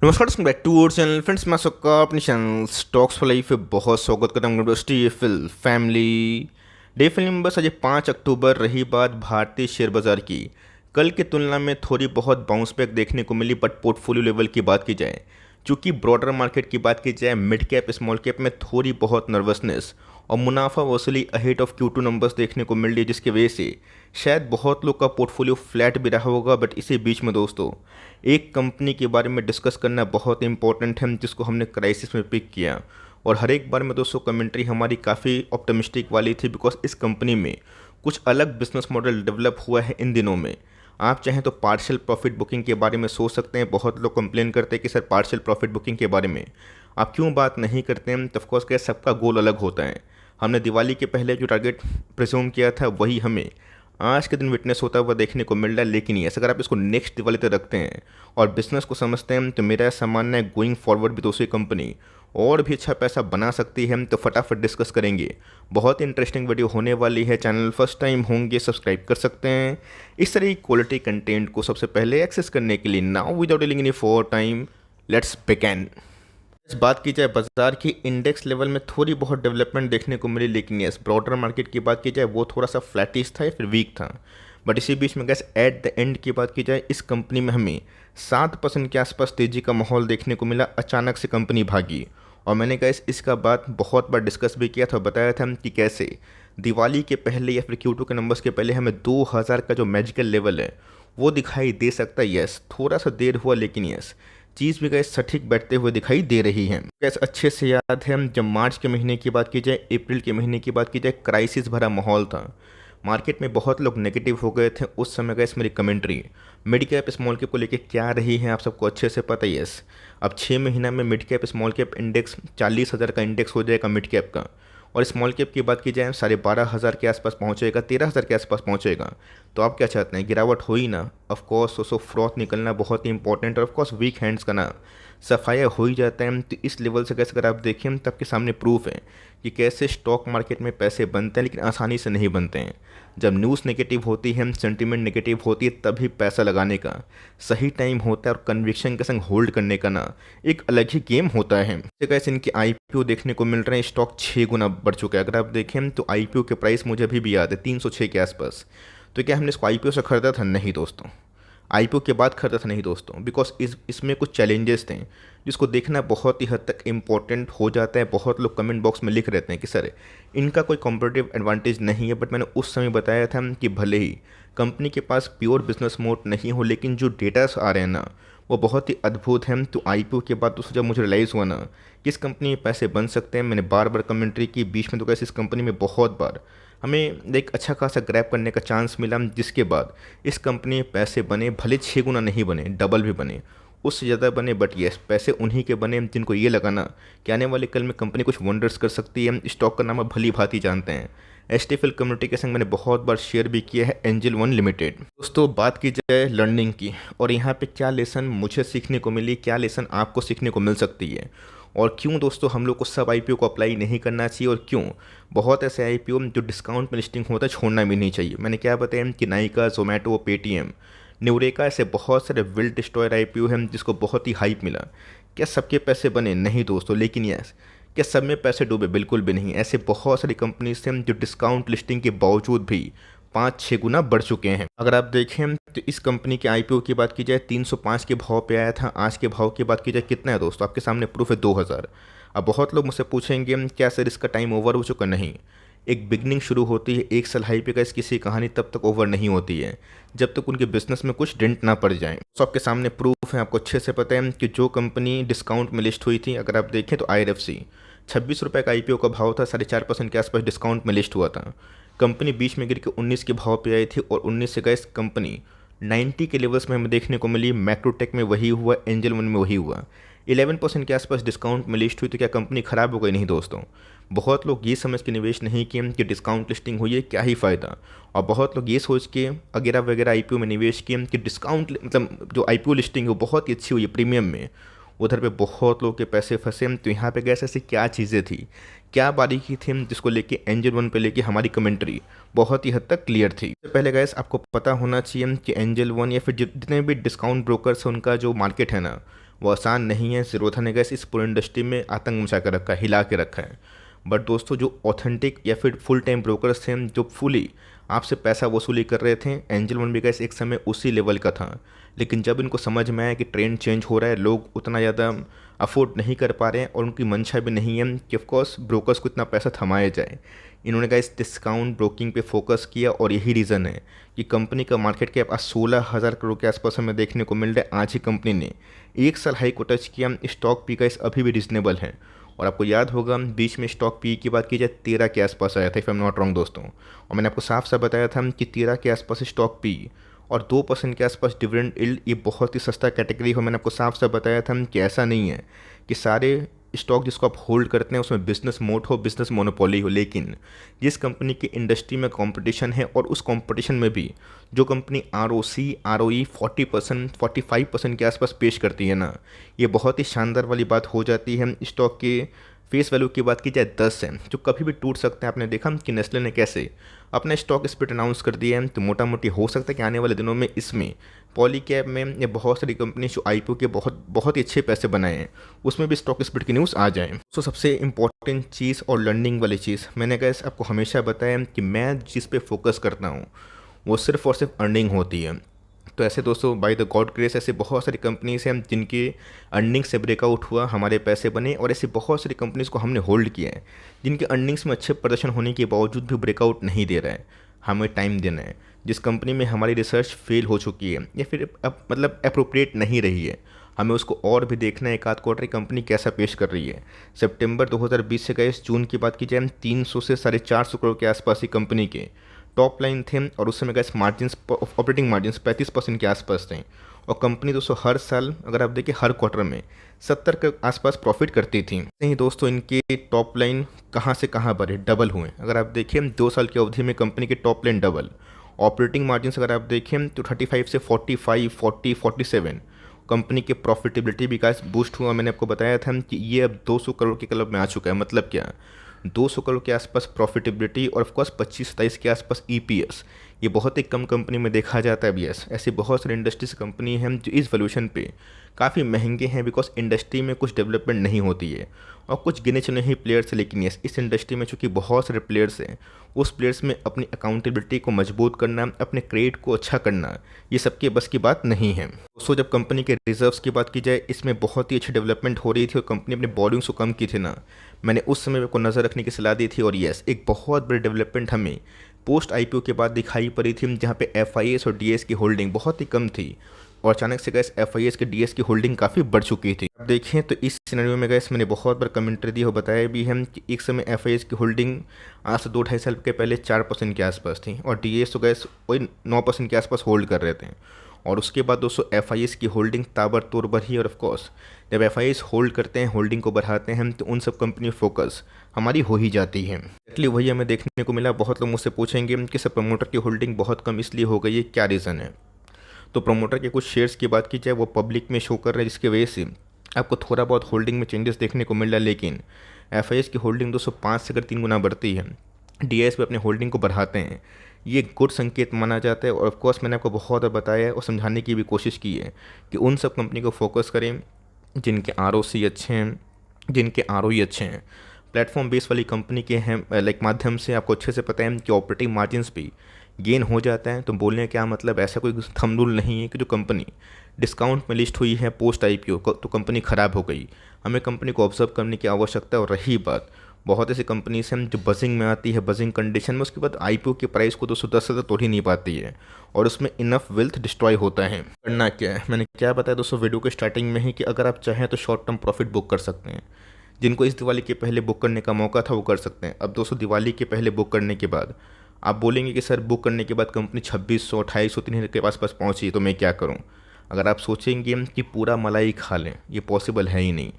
नमस्कार दोस्तों, back to our channel friends. मैं सबका अपने चैनल स्टॉक्स फॉर लाइफ पे बहुत स्वागत करता हूँ। टीएफएल फैमिली डे फिल्म बस आज 5 अक्टूबर। रही बात भारतीय शेयर बाजार की, कल की तुलना में थोड़ी बहुत बाउंस बैक देखने को मिली, बट पोर्टफोलियो लेवल की बात की जाए, चूँकि ब्रॉडर मार्केट की बात की जाए, मिड कैप स्मॉल कैप में थोड़ी बहुत नर्वसनेस और मुनाफा वसूली अहेड ऑफ Q2 नंबर्स देखने को मिल रही है, जिसकी वजह से शायद बहुत लोग का पोर्टफोलियो फ्लैट भी रहा होगा। बट इसी बीच में दोस्तों, एक कंपनी के बारे में डिस्कस करना बहुत इंपॉर्टेंट है, जिसको हमने क्राइसिस में पिक किया। और हर एक बार में दोस्तों कमेंट्री हमारी काफ़ी ऑप्टिमिस्टिक वाली थी, बिकॉज इस कंपनी में कुछ अलग बिजनेस मॉडल डेवलप हुआ है इन दिनों में। आप चाहें तो पार्शियल प्रॉफिट बुकिंग के बारे में सोच सकते हैं। बहुत लोग कंप्लेन करते हैं कि सर पार्शियल प्रॉफिट बुकिंग के बारे में आप क्यों बात नहीं करते हैं। तो ऑफकोर्स क्या, सबका गोल अलग होता है। हमने दिवाली के पहले जो टारगेट प्रिज्यूम किया था, वही हमें आज के दिन विटनेस होता हुआ देखने को मिल रहा है। लेकिन ये अगर आप इसको नेक्स्ट दिवाली तक रखते हैं और बिजनेस को समझते हैं, तो मेरा ऐसा मानना है गोइंग फॉरवर्ड भी दूसरी कंपनी और भी अच्छा पैसा बना सकती है। तो फटाफट डिस्कस करेंगे। बहुत इंटरेस्टिंग वीडियो होने वाली है। चैनल फर्स्ट टाइम होंगे, सब्सक्राइब कर सकते हैं। इस तरह की क्वालिटी कंटेंट को सबसे पहले एक्सेस करने के लिए now without delaying any for time, let's begin. इस बात की जाए बाजार की, इंडेक्स लेवल में थोड़ी बहुत डेवलपमेंट देखने को मिली, लेकिन यस ब्रॉडर मार्केट की बात की जाए, वो थोड़ा सा फ्लैटिश था या फिर वीक था। बट इसी बीच में गैस एट द एंड की बात की जाए, इस कंपनी में हमें 7% के आसपास तेजी का माहौल देखने को मिला। अचानक से कंपनी भागी और मैंने गैस इसका बात बहुत बार डिस्कस भी किया था, बताया था कि कैसे दिवाली के पहले या फिर Q2 के नंबर्स के पहले हमें 2000 का जो मैजिकल लेवल है वो दिखाई दे सकता है। यस थोड़ा सा देर हुआ, लेकिन यस चीज़ भी गैस सटीक बैठते हुए दिखाई दे रही है। गैस अच्छे से याद है, जब मार्च के महीने की बात की जाए, अप्रैल के महीने की बात की जाए, क्राइसिस भरा माहौल था। मार्केट में बहुत लोग नेगेटिव हो गए थे उस समय। गैस मेरी commentary mid cap small cap को लेके क्या रही है, आप सबको अच्छे से पता ही है। अब 6 महीना में mid cap small cap index 40,000 का इंडेक्स हो जाएगा मिड कैप का। और स्मॉल कैप की बात की जाए, 12,500 के आसपास पहुंचेगा, 13,000 के आसपास पहुंचेगा। तो आप क्या चाहते हैं, गिरावट हो ही ना। ऑफकोर्स सो फ्रॉथ निकलना बहुत ही इंपॉर्टेंट है। ऑफकोर्स वीक हैंड्स का ना सफाया हो ही जाता है। तो इस लेवल से कैसे अगर आप देखें, तब के सामने प्रूफ है कि कैसे स्टॉक मार्केट में पैसे बनते हैं, लेकिन आसानी से नहीं बनते हैं। जब न्यूज़ नेगेटिव होती है, सेंटीमेंट नेगेटिव होती है, तभी पैसा लगाने का सही टाइम होता है। और कन्विक्शन के संग होल्ड करने का ना एक अलग ही गेम होता है। कैसे इनके आईपीओ देखने को मिल रहे हैं, स्टॉक 6 गुना बढ़ चुका है। अगर आप देखें तो आईपीओ के प्राइस मुझे अभी भी याद है, 306 के आसपास। तो क्या हमने इसको आईपीओ से खरीदा था? नहीं दोस्तों, आईपीओ के बाद खरीदा था नहीं दोस्तों, बिकॉज इसमें कुछ चैलेंजेस थे जिसको देखना बहुत ही हद तक इम्पोर्टेंट हो जाता है। बहुत लोग कमेंट बॉक्स में लिख रहते हैं कि सर इनका कोई कॉम्पिटिटिव एडवांटेज नहीं है। बट मैंने उस समय बताया था कि भले ही कंपनी के पास प्योर बिजनेस मोड नहीं हो, लेकिन जो डेटास आ रहे हैं ना वो बहुत ही अद्भुत हैं। तो आईपीओ के बाद दोस्तों जब मुझे रियलाइज़ हुआ ना कि इस कंपनी में पैसे बन सकते हैं, मैंने बार बार कमेंट्री की। बीच में तो कैसे इस कंपनी में बहुत बार हमें एक अच्छा खासा ग्रैब करने का चांस मिला, जिसके बाद इस कंपनी में पैसे बने। भले 6 गुना नहीं बने, डबल भी बने, उससे ज़्यादा बने। बट येस पैसे उन्हीं के बने जिनको ये लगा ना कि आने वाले कल में कंपनी कुछ वंडर्स कर सकती है। स्टॉक का नाम आप भली भांति जानते हैं। एसटीएफएल कम्युनिटी के संग मैंने बहुत बार शेयर भी किया है, एंजल वन लिमिटेड। दोस्तों बात की जाए लर्निंग की, और यहाँ पे क्या लेसन मुझे सीखने को मिली, क्या लेसन आपको सीखने को मिल सकती है, और क्यों दोस्तों हम लोग को सब आईपीओ को अप्लाई नहीं करना चाहिए, और क्यों बहुत ऐसे आईपीओ जो डिस्काउंट में लिस्टिंग होता है छोड़ना भी नहीं चाहिए। मैंने क्या बताया कि नाइका, जोमेटो, पेटीएम, न्यूरेका, ऐसे बहुत सारे विल डिस्ट्रॉयर आईपीओ हैं जिसको बहुत ही हाइप मिला। क्या सबके पैसे बने? नहीं दोस्तों। लेकिन यस क्या सब में पैसे डूबे? बिल्कुल भी नहीं। ऐसे बहुत सारी कंपनीज हैं जो डिस्काउंट लिस्टिंग के बावजूद भी 5-6 गुना बढ़ चुके हैं। अगर आप देखें तो इस कंपनी के आईपीओ की बात की जाए, 305 के भाव पे आया था। आज के भाव की बात की जाए कितना है दोस्तों, आपके सामने प्रूफ है, 2000। अब बहुत लोग मुझसे पूछेंगे क्या सर इसका टाइम ओवर हो चुका? नहीं, एक बिगनिंग शुरू होती है, एक साल हाई पे का किसी कहानी तब तक ओवर नहीं होती है जब तक उनके बिजनेस में कुछ डेंट ना पड़ जाए। तो आपके सामने प्रूफ है, आपको अच्छे से पता है कि जो कंपनी डिस्काउंट में लिस्ट हुई थी, अगर आप देखें तो IRFC 26 रुपये का आईपीओ का भाव था, 4.5% के आसपास डिस्काउंट में लिस्ट हुआ था। कंपनी बीच में गिर के 19 के भाव पे आई थी, और 19 से गए कंपनी 90 के लेवल्स में हमें देखने को मिली। मैक्रोटेक में वही हुआ, एंजल वन में वही हुआ। 11% के आसपास डिस्काउंट में लिस्ट हुई। तो क्या कंपनी खराब हो गई? नहीं दोस्तों। बहुत लोग ये समझ के निवेश नहीं किए कि डिस्काउंट लिस्टिंग हुई है, क्या ही फ़ायदा। और बहुत लोग ये सोच के वगैरह वगैरह आईपीओ में निवेश किए कि डिस्काउंट मतलब जो आईपीओ लिस्टिंग है वो बहुत ही अच्छी हुई है प्रीमियम में, उधर पे बहुत लोग के पैसे फंसे। तो यहाँ पे कैसे ऐसी क्या चीज़ें थी, क्या बारीकी थी जिसको लेके एंजल वन पे लेके हमारी कमेंट्री बहुत ही हद तक क्लियर थी। इससे पहले गैस आपको पता होना चाहिए कि एंजल वन या फिर जितने भी डिस्काउंट ब्रोकर्स हैं उनका जो मार्केट है ना वो आसान नहीं है। ज़ीरोधा ने गैस इस पूरी इंडस्ट्री में आतंक मचा कर रखा है, हिला के रखा है। बट दोस्तों, जो ऑथेंटिक या फिर फुल टाइम ब्रोकर्स थे जो फुली आपसे पैसा वसूली कर रहे थे, एंजल वन भी गैस एक समय उसी लेवल का था। लेकिन जब इनको समझ में आया कि ट्रेंड चेंज हो रहा है, लोग उतना ज़्यादा अफोर्ड नहीं कर पा रहे हैं और उनकी मंशा भी नहीं है कि ऑफकोर्स ब्रोकर्स को इतना पैसा थमाया जाए, इन्होंने गैस डिस्काउंट ब्रोकिंग पे फोकस किया। और यही रीज़न है कि कंपनी का मार्केट कैप आज 16,000 करोड़ के आसपास हमें देखने को मिल रहा है। आज ही कंपनी ने 1 साल हाई को टच किया। स्टॉक पी का इस अभी भी रिजनेबल है। और आपको याद होगा बीच में स्टॉक पी की बात की जाए 13 के आसपास आया था, if I am not wrong दोस्तों। और मैंने आपको साफ साफ बताया था कि 13 के आसपास स्टॉक पी और 2% के आसपास डिविडेंड यील्ड, ये बहुत ही सस्ता कैटेगरी हो। मैंने आपको साफ साफ बताया था कि ऐसा नहीं है कि सारे स्टॉक जिसको आप होल्ड करते हैं उसमें बिजनेस मोड हो, बिजनेस मोनोपोली हो। लेकिन जिस कंपनी की इंडस्ट्री में कंपटीशन है और उस कंपटीशन में भी जो कंपनी ROC ROE 40% 45% के आसपास पेश करती है ना, ये बहुत ही शानदार वाली बात हो जाती है। स्टॉक के फेस वैल्यू की बात की जाए 10 है, जो कभी भी टूट सकते हैं। आपने देखा कि नेस्ले ने कैसे अपना स्टॉक स्प्लिट अनाउंस कर दिया है। तो मोटा मोटी हो सकता है कि आने वाले दिनों में इसमें पॉलीकैब में या बहुत सारी कंपनी जो IPO के बहुत ही अच्छे पैसे बनाए हैं, उसमें भी स्टॉक स्प्लिट की न्यूज़ आ जाए। तो सबसे इंपॉर्टेंट चीज़ और लर्निंग वाली चीज़ मैंने कहा आपको हमेशा बताया कि मैं जिस पे फोकस करता हूँ वो सिर्फ और सिर्फ अर्निंग होती है। तो ऐसे दोस्तों, बाय द गॉड ग्रेस, ऐसे बहुत सारी कंपनीज हैं जिनके अर्निंग्स से ब्रेकआउट हुआ, हमारे पैसे बने। और ऐसी बहुत सारी कंपनीज को हमने होल्ड किया है जिनके अर्निंग्स में अच्छे प्रदर्शन होने के बावजूद भी ब्रेकआउट नहीं दे रहा है। हमें टाइम देना है। जिस कंपनी में हमारी रिसर्च फेल हो चुकी है या फिर मतलब अप्रोप्रिएट नहीं रही है, हमें उसको और भी देखना है। एक आध क्वार्टर कंपनी कैसा पेश कर रही है। सितंबर 2020 से गए जून की बात की जाए 300 से 450 करोड़ के आसपास ही कंपनी के टॉप लाइन थे। और उस समय गैस मार्जिन्स, ऑपरेटिंग मार्जिन्स 35% के आसपास थे। और कंपनी दोस्तों हर साल अगर आप देखिए हर क्वार्टर में 70 के आसपास प्रॉफिट करती थी। नहीं दोस्तों, इनके टॉप लाइन कहाँ से कहाँ बढ़े, डबल हुए। अगर आप देखें 2 साल की अवधि में कंपनी के top line double. Operating margins अगर आप देखें तो 35 से 45, 40, 47। कंपनी के प्रॉफिटेबिलिटी विकास बूस्ट हुआ। मैंने आपको बताया था कि ये अब 200 करोड़ के क्लब में आ चुका है। मतलब क्या, 200 करोड़ के आसपास प्रॉफिटेबिलिटी और ऑफकोर्स 25-27 के आसपास EPS, ये बहुत ही कम कंपनी में देखा जाता है। यस, ऐसी बहुत सारी इंडस्ट्रीज कंपनी हैं जो इस वैल्यूएशन पे काफ़ी महंगे हैं, बिकॉज इंडस्ट्री में कुछ डेवलपमेंट नहीं होती है और कुछ गिने चुने ही प्लेयर्स हैं। लेकिन यस, इस इंडस्ट्री में चूँकि बहुत सारे प्लेयर्स हैं, उस प्लेयर्स में अपनी अकाउंटेबिलिटी को मजबूत करना, अपने क्रेडिट को अच्छा करना, ये सबके बस की बात नहीं है। दोस्तों, जब कंपनी के रिजर्व्स की बात की जाए, इसमें बहुत ही अच्छी डेवलपमेंट हो रही थी और कंपनी अपने बॉर्डिंग्स को कम की थी ना, मैंने उस समय को नज़र रखने की सलाह दी थी। और यस, एक बहुत बड़ी डेवलपमेंट हमें पोस्ट IPO के बाद दिखाई पड़ी थी, जहाँ पे FIS और DS की होल्डिंग बहुत ही कम थी और अचानक से गैस FIS के DS की होल्डिंग काफ़ी बढ़ चुकी थी। अब देखें तो इस सिनेरियो में गैस मैंने बहुत बार कमेंट्री दी और बताया भी है कि एक समय FIS की होल्डिंग आज से 2-2.5 साल के पहले 4% के आसपास थी और DS तो गैस वही 9% के आसपास होल्ड कर रहे थे। और उसके बाद दोस्तों FIS की होल्डिंग ताबड़तोड़ बढ़ी। और ऑफकोर्स जब FIS होल्ड करते हैं, होल्डिंग को बढ़ाते हैं, तो उन सब कंपनी फोकस हमारी हो ही जाती है। एक्चुअली वही हमें देखने को मिला। बहुत लोग मुझसे पूछेंगे कि सर प्रमोटर की होल्डिंग बहुत कम इसलिए हो गई है, क्या रीज़न है। तो प्रमोटर के कुछ शेयर्स की बात की जाए, वो पब्लिक में शो कर रहे हैं, जिसकी वजह से आपको थोड़ा बहुत होल्डिंग में चेंजेस देखने को मिल रहा है। लेकिन FIS की होल्डिंग 205 से अगर 3 गुना बढ़ती है, DIS पे अपने होल्डिंग को बढ़ाते हैं, ये गुड संकेत माना जाता है। और ऑफकोर्स मैंने आपको बहुत बार बताया है और समझाने की भी कोशिश की है कि उन सब कंपनी को फोकस करें जिनके ROC अच्छे हैं, जिनके ROE अच्छे हैं। प्लेटफॉर्म बेस वाली कंपनी के हैं लाइक माध्यम से आपको अच्छे से पता है कि ऑपरेटिंग मार्जिन्स भी गेन हो जाता है। तो बोलने का मतलब ऐसा कोई थंब रूल नहीं है कि जो कंपनी डिस्काउंट में लिस्ट हुई है पोस्ट IPO तो कंपनी ख़राब हो गई। हमें कंपनी को ऑब्जर्व करने की आवश्यकता है। और रही बात, बहुत ऐसी कंपनीज हैं जो बजिंग में आती है, बजिंग कंडीशन में, उसके बाद IPO के प्राइस को 210 से तोड़ ही नहीं पाती है और उसमें इनफ वेल्थ डिस्ट्रॉय होता है। करना क्या है, मैंने क्या बताया दोस्तों वीडियो के स्टार्टिंग में ही कि अगर आप चाहें तो शॉर्ट टर्म प्रॉफिट बुक कर सकते हैं। जिनको इस दिवाली के पहले बुक करने का मौका था वो कर सकते हैं। अब दोस्तों दिवाली के पहले बुक करने के बाद आप बोलेंगे कि सर बुक करने के बाद कंपनी 2600, 2800, 3000 के पास पहुँची तो मैं क्या करूँ। अगर आप सोचेंगे कि पूरा मलाई खा लें, ये पॉसिबल है ही नहीं।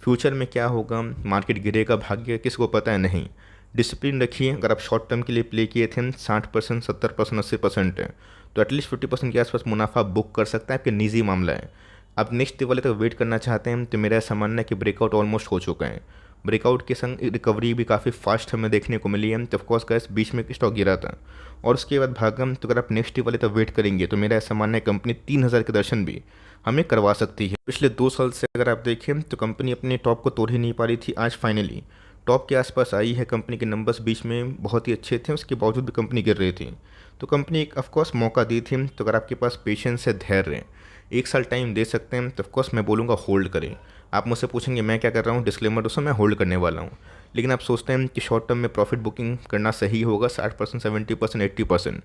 फ्यूचर में क्या होगा, मार्केट गिरेगा, भाग्य किसको पता है, नहीं। डिसिप्लिन रखिए। अगर आप शॉर्ट टर्म के लिए प्ले किए थे 60%, 70%, 80% है, तो एटलीस्ट 50% के आसपास मुनाफा बुक कर सकता है। आपके निजी मामला है। आप नेक्स्ट दिवाली तक वेट करना चाहते हैं तो मेरा ऐसा मानना है कि ब्रेकआउट ऑलमोस्ट हो चुका है। ब्रेकआउट के संग रिकवरी भी काफ़ी फास्ट हमें देखने को मिली है। तो ऑफकोर्स गैस बीच में स्टॉक गिरा था और उसके बाद भागम। तो अगर आप नेक्स्ट दिवाली तक वेट करेंगे तो मेरा ऐसा मानना है कंपनी 3000 के दर्शन भी हमें करवा सकती है। पिछले 2 साल से अगर आप देखें तो कंपनी अपने टॉप को तोड़ ही नहीं पा रही थी। आज फाइनली टॉप के आसपास आई है। कंपनी के नंबर्स बीच में बहुत ही अच्छे थे, उसके बावजूद भी कंपनी गिर रही थी। तो कंपनी एक ऑफकोर्स मौका दी थी। तो अगर आपके पास पेशेंस है, धैर्य है, 1 साल टाइम दे सकते हैं, तो ऑफकोर्स मैं बोलूँगा होल्ड करें। आप मुझसे पूछेंगे मैं क्या कर रहा हूँ, डिस्क्लेमर दोस्तों मैं होल्ड करने वाला हूँ। लेकिन आप सोचते हैं कि शॉर्ट टर्म में प्रॉफिट बुकिंग करना सही होगा 60%, 70%, 80%,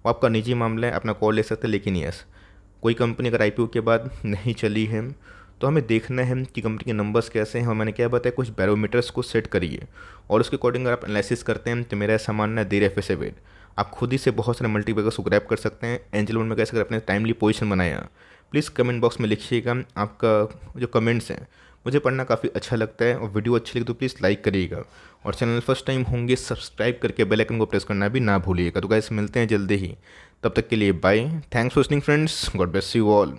वो आपका निजी मामला है, अपना कॉल ले सकते हैं। लेकिन यस, कोई कंपनी अगर आईपीओ के बाद नहीं चली है तो हमें देखना है कि कंपनी के नंबर्स कैसे हैं। और मैंने क्या बताया, कुछ बैरोमीटर्स को सेट करिए और उसके अकॉर्डिंग अगर आप एनालिसिस करते हैं तो मेरा ऐसा मानना है देर एफ से वेट। आप खुद ही से बहुत सारे मल्टीपैकर्स को ग्रैब कर सकते हैं। एंजल वन में कैसे अगर अपने टाइमली पोजीशन बनाया, प्लीज़ कमेंट बॉक्स में लिखिएगा। आपका जो कमेंट्स हैं मुझे पढ़ना काफ़ी अच्छा लगता है। और वीडियो अच्छी लगी तो प्लीज़ लाइक करिएगा और चैनल फर्स्ट टाइम होंगे सब्सक्राइब करके बेल आइकन को प्रेस करना भी ना भूलिएगा। तो गाइस मिलते हैं जल्दी ही, तब तक के लिए bye. Thanks for listening friends, God bless you all.